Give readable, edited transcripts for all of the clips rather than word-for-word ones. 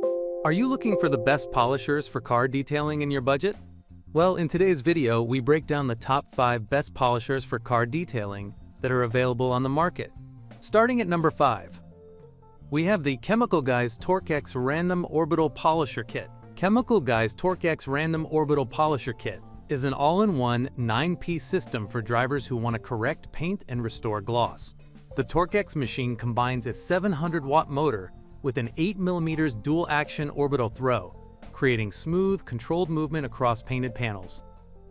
Are you looking for the best polishers for car detailing in your budget? Well, in today's video, we break down the top 5 best polishers for car detailing that are available on the market. Starting at number 5, we have the Chemical Guys Torqx Random Orbital Polisher Kit. Chemical Guys Torqx Random Orbital Polisher Kit is an all-in-one 9-piece system for drivers who want to correct paint and restore gloss. The Torqx machine combines a 700-watt motor with an 8mm dual-action orbital throw, creating smooth, controlled movement across painted panels.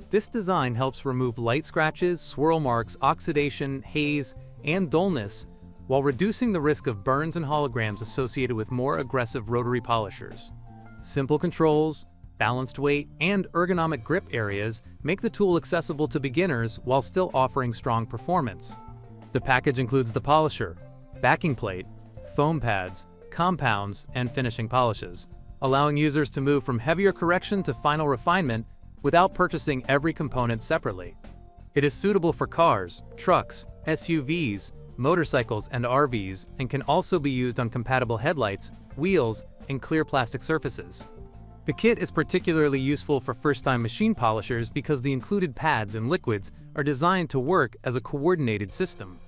This design helps remove light scratches, swirl marks, oxidation, haze, and dullness, while reducing the risk of burns and holograms associated with more aggressive rotary polishers. Simple controls, balanced weight, and ergonomic grip areas make the tool accessible to beginners while still offering strong performance. The package includes the polisher, backing plate, foam pads, compounds, and finishing polishes, allowing users to move from heavier correction to final refinement without purchasing every component separately. It is suitable for cars, trucks, SUVs, motorcycles, and RVs, and can also be used on compatible headlights, wheels, and clear plastic surfaces. The kit is particularly useful for first-time machine polishers because the included pads and liquids are designed to work as a coordinated system.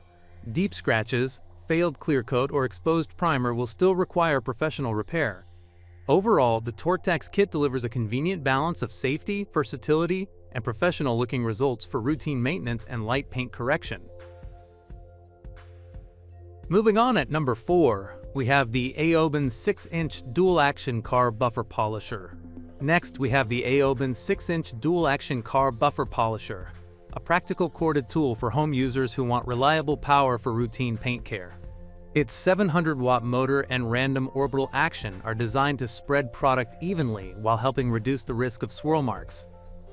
Deep scratches, failed clear coat, or exposed primer will still require professional repair. Overall, the Torqx kit delivers a convenient balance of safety, versatility, and professional-looking results for routine maintenance and light paint correction. Moving on at number 4, we have the Aoben 6-inch dual-action car buffer polisher. Next, we have the Aoben 6-inch dual-action car buffer polisher, a practical corded tool for home users who want reliable power for routine paint care. Its 700-watt motor and random orbital action are designed to spread product evenly while helping reduce the risk of swirl marks.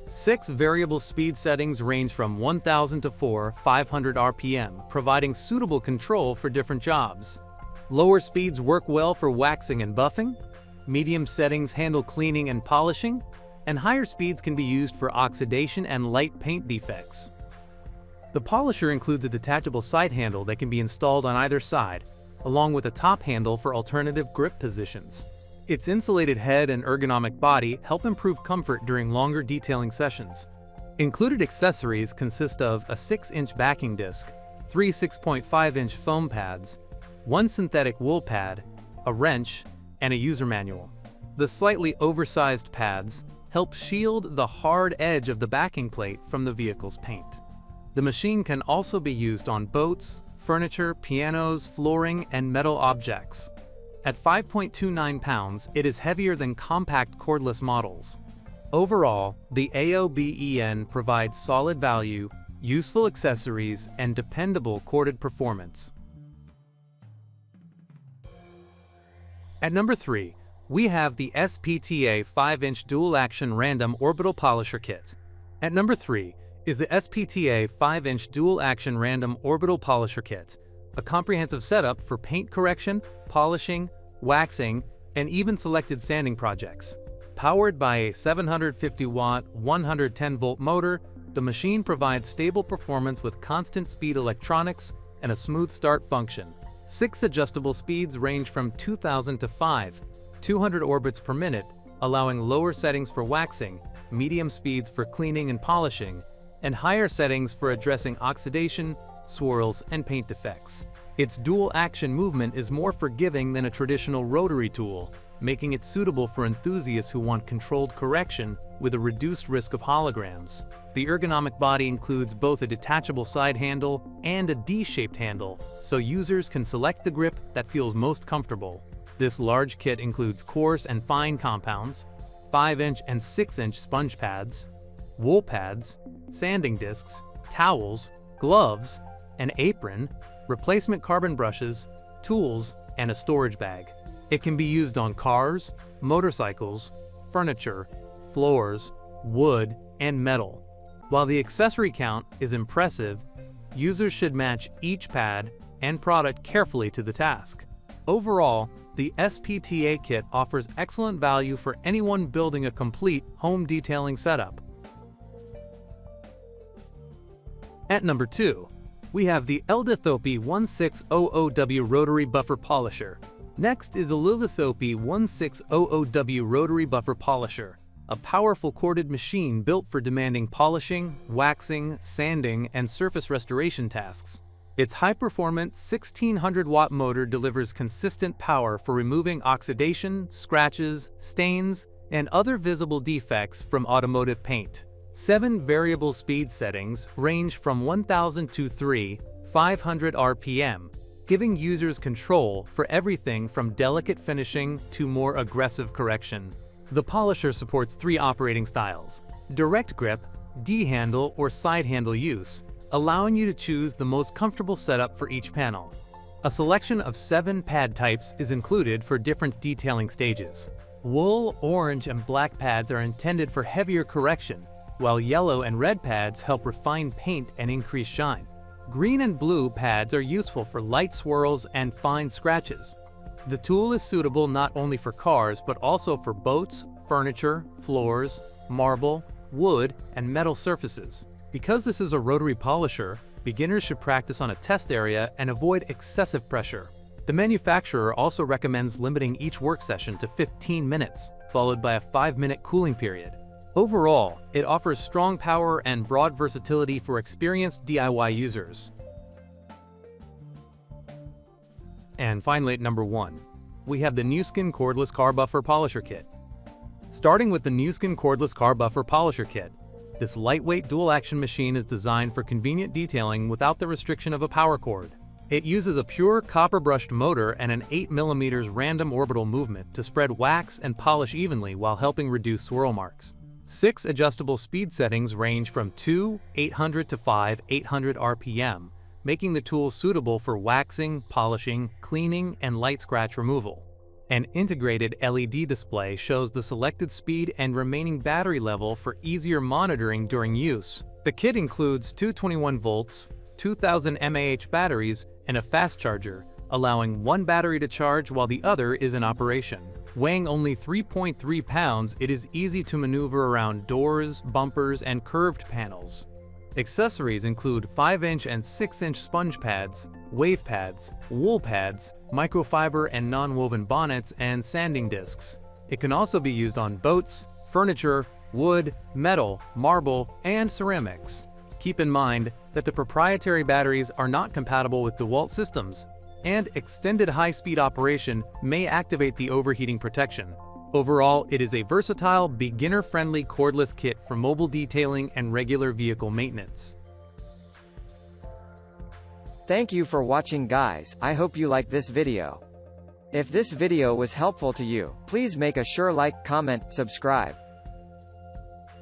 6 variable speed settings range from 1000 to 500 RPM, providing suitable control for different jobs. Lower speeds work well for waxing and buffing, medium settings handle cleaning and polishing, and higher speeds can be used for oxidation and light paint defects. The polisher includes a detachable side handle that can be installed on either side, along with a top handle for alternative grip positions. Its insulated head and ergonomic body help improve comfort during longer detailing sessions. Included accessories consist of a 6-inch backing disc, 3 6.5-inch foam pads, 1 synthetic wool pad, a wrench, and a user manual. The slightly oversized pads help shield the hard edge of the backing plate from the vehicle's paint. The machine can also be used on boats, furniture, pianos, flooring, and metal objects. At 5.29 pounds, it is heavier than compact cordless models. Overall, the Aoben provides solid value, useful accessories, and dependable corded performance. At number 3, we have the Spta 5-inch dual-action random orbital polisher kit. At number 3 is the Spta 5-inch dual-action random orbital polisher kit, a comprehensive setup for paint correction, polishing, waxing, and even selected sanding projects. Powered by a 750-watt, 110-volt motor, the machine provides stable performance with constant speed electronics and a smooth start function. 6 adjustable speeds range from 2000 to 200 orbits per minute, allowing lower settings for waxing, medium speeds for cleaning and polishing, and higher settings for addressing oxidation, swirls, and paint defects. Its dual-action movement is more forgiving than a traditional rotary tool, making it suitable for enthusiasts who want controlled correction with a reduced risk of holograms. The ergonomic body includes both a detachable side handle and a D-shaped handle, so users can select the grip that feels most comfortable. This large kit includes coarse and fine compounds, 5-inch and 6-inch sponge pads, wool pads, sanding discs, towels, gloves, an apron, replacement carbon brushes, tools, and a storage bag. It can be used on cars, motorcycles, furniture, floors, wood, and metal. While the accessory count is impressive, users should match each pad and product carefully to the task. Overall, the Spta kit offers excellent value for anyone building a complete home detailing setup. At number 2, we have the Ldhthopi 1600W Rotary Buffer Polisher. Next is the Ldhthopi 1600W Rotary Buffer Polisher, a powerful corded machine built for demanding polishing, waxing, sanding, and surface restoration tasks. Its high-performance 1600-watt motor delivers consistent power for removing oxidation, scratches, stains, and other visible defects from automotive paint. 7 variable speed settings range from 1000 to 500 RPM, giving users control for everything from delicate finishing to more aggressive correction. The polisher supports 3 operating styles: direct grip, D-handle, or side handle use, allowing you to choose the most comfortable setup for each panel. A selection of 7 pad types is included for different detailing stages. Wool, orange, and black pads are intended for heavier correction, while yellow and red pads help refine paint and increase shine. Green and blue pads are useful for light swirls and fine scratches. The tool is suitable not only for cars but also for boats, furniture, floors, marble, wood, and metal surfaces. Because this is a rotary polisher, beginners should practice on a test area and avoid excessive pressure. The manufacturer also recommends limiting each work session to 15 minutes, followed by a 5-minute cooling period. Overall, it offers strong power and broad versatility for experienced DIY users. And finally, at number 1, we have the Niusken Cordless Car Buffer Polisher Kit. Starting with the Niusken Cordless Car Buffer Polisher Kit, this lightweight dual-action machine is designed for convenient detailing without the restriction of a power cord. It uses a pure copper-brushed motor and an 8mm random orbital movement to spread wax and polish evenly while helping reduce swirl marks. 6 adjustable speed settings range from 800 to 800 RPM, making the tool suitable for waxing, polishing, cleaning, and light scratch removal. An integrated LED display shows the selected speed and remaining battery level for easier monitoring during use. The kit includes 221 volts, 2000 mAh batteries, and a fast charger, allowing one battery to charge while the other is in operation. Weighing only 3.3 pounds, it is easy to maneuver around doors, bumpers, and curved panels. Accessories include 5-inch and 6-inch sponge pads, wave pads, wool pads, microfiber and non-woven bonnets, and sanding discs. It can also be used on boats, furniture, wood, metal, marble, and ceramics. Keep in mind that the proprietary batteries are not compatible with DeWalt systems, and extended high-speed operation may activate the overheating protection. Overall, it is a versatile, beginner-friendly cordless kit for mobile detailing and regular vehicle maintenance. Thank you for watching, guys. I hope you liked this video. If this video was helpful to you, please make a sure like, comment, subscribe.